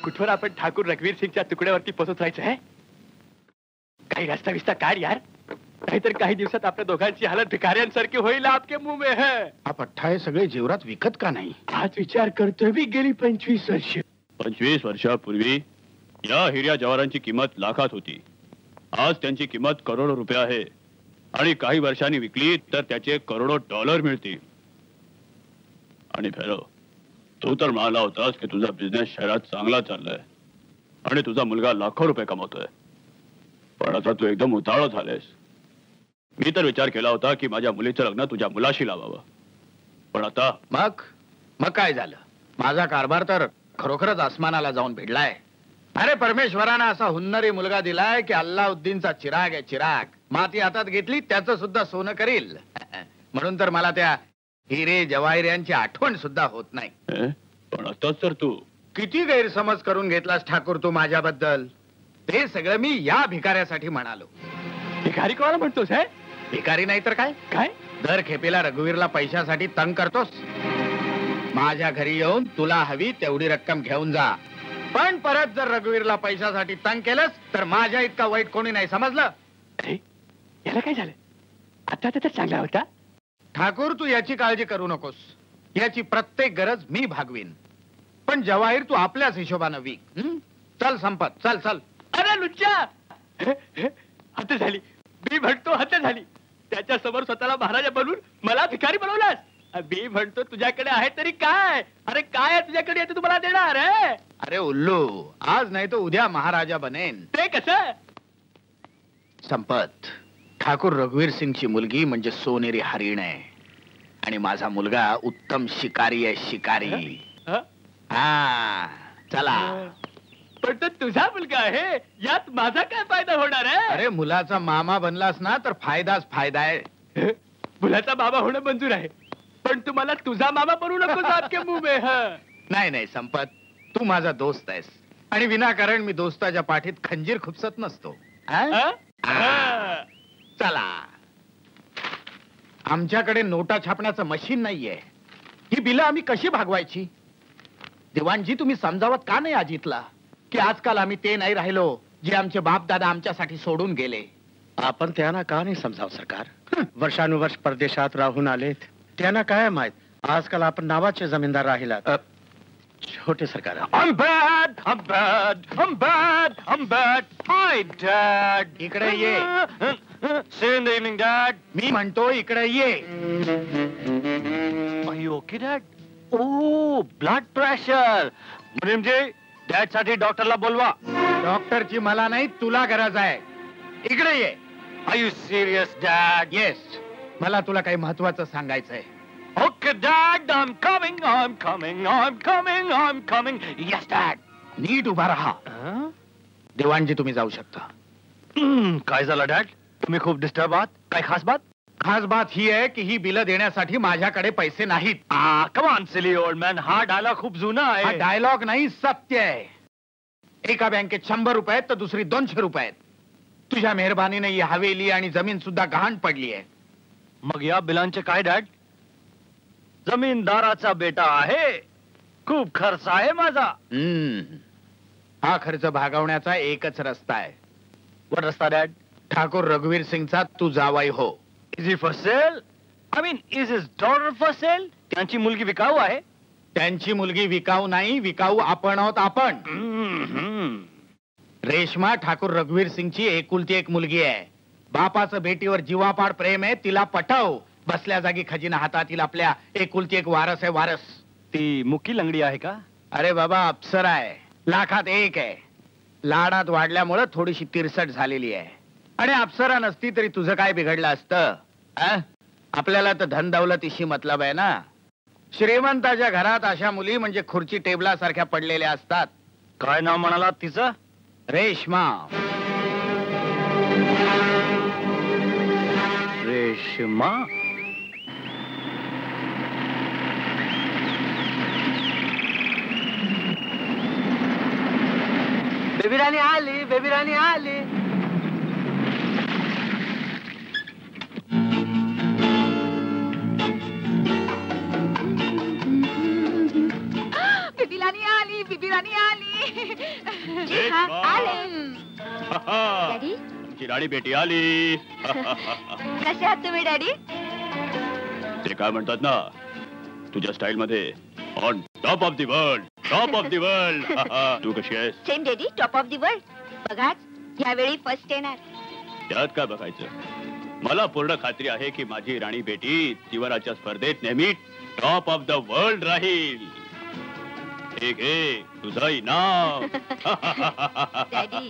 कुठवर आपण ठाकूर रघुवीर सिंगच्या तुकड्यावरती पोहोचायचं आहे? काही रस्ता विस्ता काढ यार, नाहीतर काही दिवसात आपल्या दोघांची हालत भिकाऱ्यांसारखी होईल. आपके मुंह में है. हा पठ्ठा हे सगळे जेवरात विकत का नाही? आज विचार करतोय मी. गेली 25 वर्ष. 25 वर्षापूर्वी या हिऱ्या जवारांची किंमत लाखात होती. आज त्यांची किंमत करोडो रुपये आहे आणि काही वर्षांनी विकली तर त्याचे करोडो डॉलर मिळतील. आणि भैरव, तू तर म्हणाला होतास की तुझा बिझनेस शहरात चांगला चाललाय आणि तुझा मुलगा लाखो रुपये कमवतोय. पण आता तू एकदम उतावळा झालेस. मी तर विचार केला होता की माझ्या मुलीचं लग्न तुझ्या मुलाशी लावावं, पण आता मग काय झालं? माझा कारभार तर खरोखरच आसमानाला जाऊन भिडलाय. अरे परमेश्वरानं असा हुन्नरी मुलगा दिलाय की अल्लाउद्दीनचा चिराग आहे, चिराग. माती हातात घेतली त्याचं सुद्धा सोनं करील. म्हणून तर मला त्या हिरे जवाहिऱ्यांची आठवण सुद्धा होत नाही. पण आताच तर तू किती गैरसमज करून घेतलास ठाकूर तू माझ्याबद्दल. ते सगळं मी या भिकाऱ्यासाठी म्हणालो. भिकारी कोणाला म्हणतोस? है भिकारी नाही तर काय? काय दर खेपेला रघुवीरला पैशासाठी तंग करतोस. माझ्या घरी येऊन तुला हवी तेवढी रक्कम घेऊन जा, पण परत जर रघुवीरला पैशासाठी तंग केलंस तर माझ्या इतका वाईट कोणी नाही, समजलं? अरे याला काय झालं? आता तर चांगला होता. ठाकूर तू याची काळजी करू नकोस. याची प्रत्येक गरज मी भागवीन. पण जवाहीर तू आपल्याच हिशोबानं विक. चल संपत, चल चल. अरे लुच्चा, हत्या झाली. मी म्हणतो हत्या झाली. त्याच्या समोर स्वतःला महाराजा बनवून मला भिकारी बनवलास. मी म्हणतो तुझ्याकडे आहे तरी काय? अरे काय तुझ्याकडे येते तुम्हाला देणार? अरे उल्लू, आज नाही तो उद्या महाराजा बनेन. ते कसं? संपत, ठाकूर रघुवीर सिंगची मुलगी म्हणजे सोनेरी हरिण आहे आणि माझा मुलगा उत्तम शिकारी आहे, शिकारी. हा चला. पण तो तुझा मुलगा आहे, यात माझा काय फायदा होणार आहे? अरे मुलाचा मामा बनलास ना तर फायदाच फायदा आहे. मुलाचा मामा होणं मंजूर आहे, पण तुम्हाला तुझा मामा बनवू नकोस. आपके मुंह में है. नाही नाही संपत, तू माझा दोस्त आहेस आणि विनाकारण मी दोस्ताच्या पाठीत खंजीर खुपसत नसतो. चला. आमच्याकडे नोटा छापण्याचं मशीन नाहीये. ही बिलं आम्ही कशी भागवायची? दिवाणजी तुम्ही समजावत का नाही अजितला की आजकाल आम्ही ते नाही राहिलो जे आमचे बाप दादा आमच्यासाठी सोडून गेले. आपण त्यांना का नाही समजाव सरकार? वर्षानुवर्ष परदेशात राहून आलेत, त्यांना काय माहित आजकाल आपण नावाचे जमीनदार राहिलात. छोटे सरकार. I'm bad, I'm bad, I'm bad, I'm bad. Hi, Dad. इकडे ये. See you in the evening, Dad. मी म्हणतो इकडे ये. Are you okay, Dad? Oh, blood pressure. मुनीमजी, Dad साठी डॉक्टरला बोलवा. डॉक्टरची मला नाही, तुला गरज आहे. इकडे ये. Are you serious, Dad? Yes, मला तुला काही महत्वाचं सांगायचंय. Okay, Dad, I'm coming, I'm coming, I'm coming, I'm coming. Yes, Dad. नीट उभा राहा. दिवाणजी तुम्ही जाऊ शकता. काय झालं, Dad? तुम्ही खूप डिस्टर्ब आहात? काय खास बात? खास बात ही आहे की ही बिलं देण्यासाठी माझ्याकडे पैसे नाहीत. Come on, silly old man. हा डायलॉग खूप जुना हा आहे. डायलॉग नाही, सत्य आहे. एका बँकेत 100 रुपये आहेत तर दुसरी 200 रुपये आहेत. तुझ्या मेहरबानीने ही हवेली आणि जमीन सुद्धा गहाण पडली आहे. मग या बिलांचे काय, डॅड? जमीनदाराचा बेटा आहे, खूप खर्च आहे माझा. हा खर्च भागवण्याचा एकच रस्ता आहे. वर रस्ता, डॅड? ठाकूर रघुवीर सिंगचा तू जावाई हो. Is he for sale? I mean, is his daughter for sale? त्यांची मुलगी विकाऊ आहे. त्यांची मुलगी विकाऊ नाही, विकाऊ आपण आहोत आपण. रेश्मा ठाकूर रघुवीर सिंगची एकुलती एक मुलगी आहे. बापाचं बेटीवर जीवापाड प्रेम आहे, तिला पटव. बसल्या जागी खजिना हातातील आपल्या एकुलती एक वारस आहे, वारस. ती मुकी लंगडी आहे का? अरे बाबा, अप्सरा आहे, लाखात एक आहे. लाडात वाढल्यामुळं थोडीशी तिरसट झालेली आहे. आणि अप्सरा नसती तरी तुझं काय बिघडलं असतं? आपल्याला तर धन दौलतीशी मतलब आहे ना. श्रीमंताच्या घरात अशा मुली म्हणजे खुर्ची टेबलासारख्या पडलेल्या असतात. काय नाव म्हणाला तिचं? रेश्मा. रेश्मा? बेबी राणी आली, बेबी राणी आली. बेबी राणी आली. जी हाँ, आले. डॅडी तुमची राणी बेटी आली. कसे आहात तुम्ही डॅडी? ते काय म्हणतात ना तुझ्या स्टाईल मध्ये on top of the world, top of the world. तू कशी आहेस? Same daddy, top of the world. बघा यावेळी फर्स्ट येणार. त्यात काय बघायचं, मला पूर्ण खात्री आहे की माझी राणी बेटी जीवनाच्या स्पर्धेत नेहमी टॉप ऑफ द वर्ल्ड राहील. ठीक आहे तुझं इनाम. डॅडी